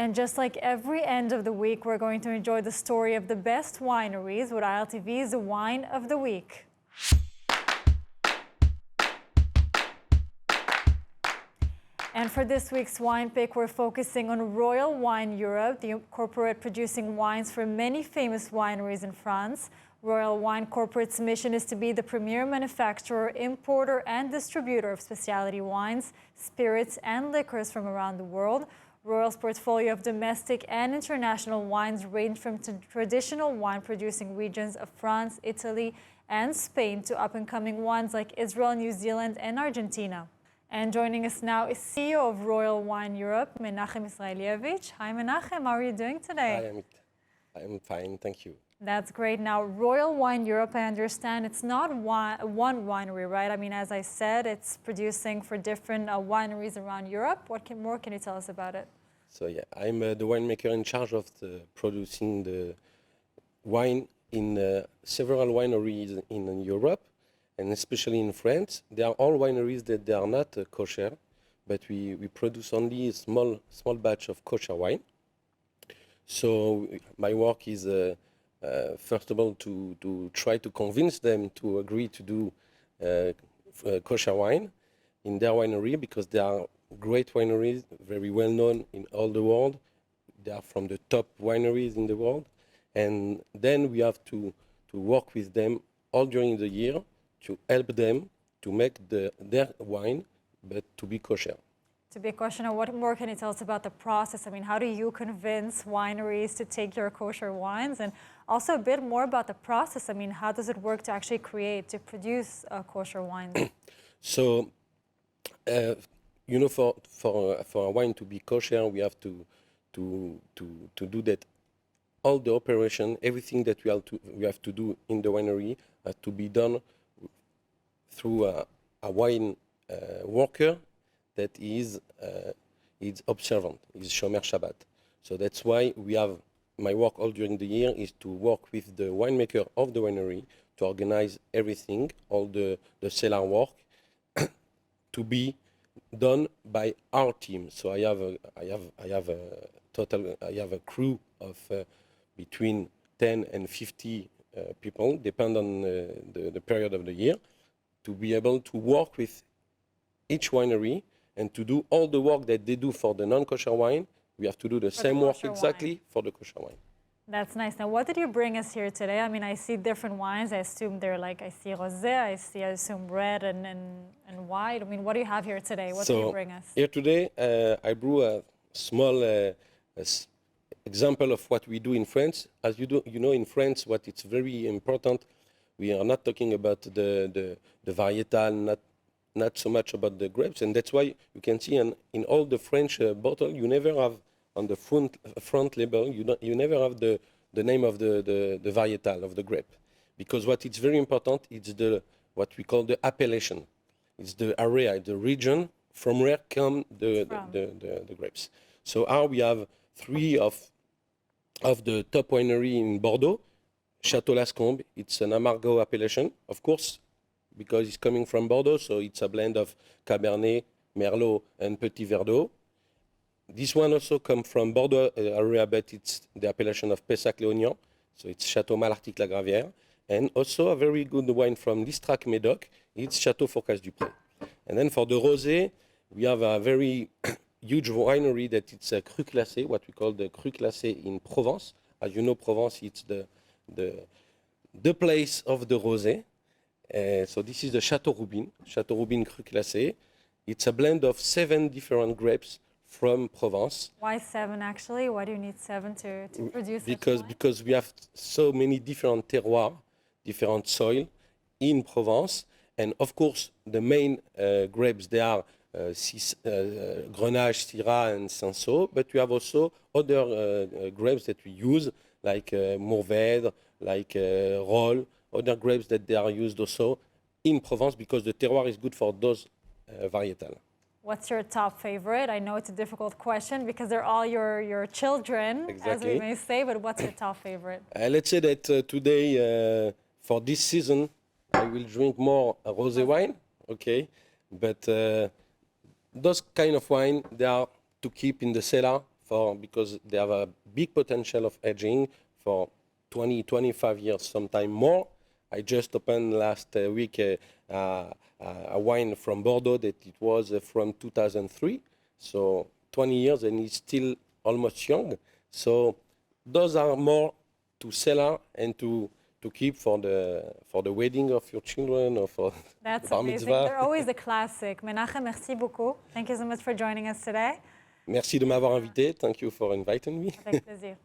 And just like every end of the week, we're going to enjoy the story of the best wineries with ILTV's Wine of the Week. And for this week's wine pick, we're focusing on Royal Wine Europe, the corporate producing wines for many famous wineries in France. Royal Wine Corporate's mission is to be the premier manufacturer, importer, and distributor of specialty wines, spirits, and liquors from around the world. Royal's portfolio of domestic and international wines range from traditional wine-producing regions of France, Italy, and Spain to up-and-coming ones like Israel, New Zealand, and Argentina. And joining us now is CEO of Royal Wine Europe, Menahem Israelievitch. Hi, Menahem. How are you doing today? Hi, I'm fine, thank you. That's great. Now, Royal Wine Europe, I understand it's not one winery, right? I mean, as I said, it's producing for different wineries around Europe. What more can you tell us about it? So yeah, I'm the winemaker in charge of producing the wine in several wineries in Europe, and especially in France. They are all wineries that they are not kosher, but we produce only a small batch of kosher wine. So my work is first of all to try to convince them to agree to do kosher wine in their winery, because they are great wineries, very well known in all the world. They are from the top wineries in the world. And then we have to work with them all during the year to help them to make their wine, but to be kosher. To be kosher, now what more can you tell us about the process? I mean, how do you convince wineries to take your kosher wines? And also a bit more about the process. I mean, how does it work to produce kosher wines? So, you know, for a wine to be kosher, we have to do that. All the operation, everything that we have to do in the winery to be done through a wine worker that is observant, is Shomer Shabbat. So that's why we have my work all during the year is to work with the winemaker of the winery to organize everything, all the cellar work, to be done by our team. So I have a crew of between 10 and 50 people, depend on the period of the year, to be able to work with each winery and to do all the work that they do for the non-kosher wine. We have to do the same work exactly for the kosher wine. That's nice. Now, what did you bring us here today? I mean, I see different wines. I assume they're like, I see rosé, I assume red and white. I mean, what do you have here today? What do you bring us? Here today, I brew a small example of what we do in France. As you know, in France, what it's very important, we are not talking about the varietal, not so much about the grapes, and that's why you can see in all the French bottle, you never have on the front label, you never have the name of the varietal of the grape, because what is very important is what we call the appellation. It's the area, the region from where come the grapes. So here we have three of the top winery in Bordeaux. Château Lascombe, it's an Amargau appellation, of course, because it's coming from Bordeaux, so it's a blend of Cabernet, Merlot, and Petit Verdot. This one also comes from Bordeaux area, but it's the appellation of Pessac-Léognan, so it's Château Malartic-la-Gravière. And also a very good wine from Listrac Médoc, it's Château Fourcasse-du-Pré. And then for the rosé, we have a very huge winery that it's a cru classé, what we call the cru classé in Provence. As you know, Provence, it's the place of the rosé. So this is the Château Roubin Cru Classé. It's a blend of 7 different grapes from Provence. Why 7 actually? Why do you need 7 to produce Because we have so many different terroirs, different soil in Provence. And of course, the main grapes, they are Grenache, Syrah, and Cinsault. But we have also other grapes that we use, like Mourvèdre, like Rolle, other grapes that they are used also in Provence, because the terroir is good for those varietal. What's your top favorite? I know it's a difficult question because they're all your children, as we may say, but what's your top favorite? Let's say that today, for this season, I will drink more rosé wine, okay? But those kind of wine, they are to keep in the cellar because they have a big potential of aging for 20, 25 years, sometime more. I just opened last week a wine from Bordeaux that it was from 2003. So 20 years and it's still almost young. So those are more to cellar and to keep for the wedding of your children or for That's bar amazing. mitzvah. They're always a classic. Menahem, merci beaucoup. Thank you so much for joining us today. Merci de m'avoir invité. Thank you for inviting me. Avec plaisir.